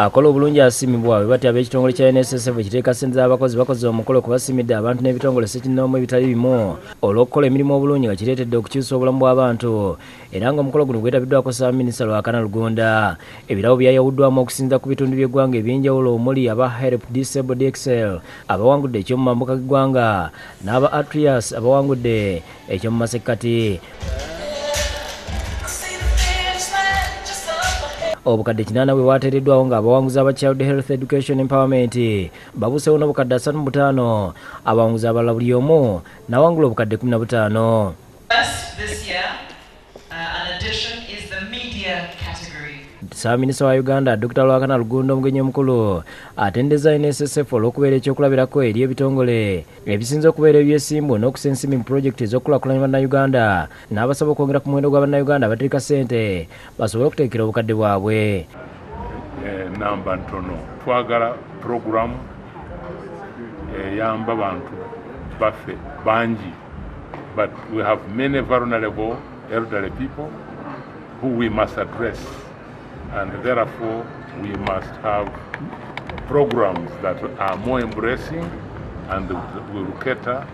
akola obulungi asiimibwa bwe batya ab'ekitongole kya NSSF ekiteeka ssente z'abakozi bakoze omukolo ku basimidde abantu n'ebitongole ssekinnoomu ebitali bimu olw'okukola emirimu obulungi nga kireetedde okukyusa obulamu bw'abantu era ng'omukolo guno gwetabiddwako Ssaabaminisita Lwakana Lugunda. Ebirabo byayawuddwamu okusinza ku bitundu by'eggwanga eby'enjawulo omuli aba Help Disabled Excel abawangudde eky'omu mambuka g'eggwanga n'aba Atrias abawangudde eky'omu masekkati. Obukadde 80 bwe bwateereddwawo ng'abawanguzi aba Child Health Education Empowerment babuseewo n'obukadde 35 abawanguzi abalala buli omu n'awangula obukadde 15. This year, an addition is the media category. Ssaabaminisita wa Uganda Dr. Lwakana Lugunda omugenyi omukulu atendeza NSSF olw'okubeera ekyokulabirako eri ebitongole ebisinza okubeera ebyesimbu n'okusensimbi mu pulojekiti ez'okukulaakulanya Bannayuganda n'abasaba okwongera ku muwendo gwa Bannayuganda abatereka ssente basobole okuteekera obukadde bwabwe. Namba ntono twagala puroguramu eyamba abantu baffe bangi, but we have many vulnerable elderly people who we must address. And therefore, we must have programs that are more embracing and will cater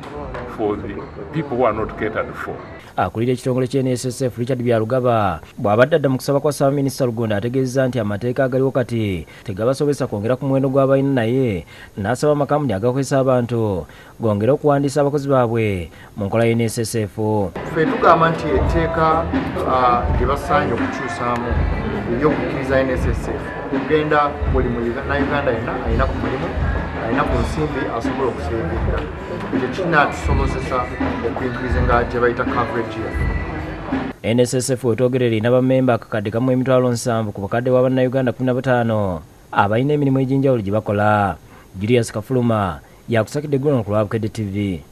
for the people who are not catered for. Akulira ekitongole kya NSSF Richard Byalugaba bw'abadde adda mu kusaba kwa Ssaabaminisita Lugunda ategeezezza nti amateeka agaliwo kati tegabasobesa kwongera ku muwendo gw'abalina naye n'asaba amakampuni agakozesa abantu gongera okuwandiisa abakozi baabwe mu nkola ya NSSF. Ffe tugamba nti etteeka lye basaanye okukyusaamu eby'okukkiriza NSSF kugenda buli Munnayuganda yenna alina ku mulimu alina ku nsimbi asobola okusevinga. Ekyo kinaatusobozesa okuinkiriza nga gye bayita coverage yaffe. NSSF wetwogerera erina bammemba akakadde kamu emitwalo 7 ku bakadde wa Bannayuganda 15 abalina emirimu egy'enjawulo gye bakola. Julius Kafuluma yakusakidde eggulu ku lwa Bukedde TV.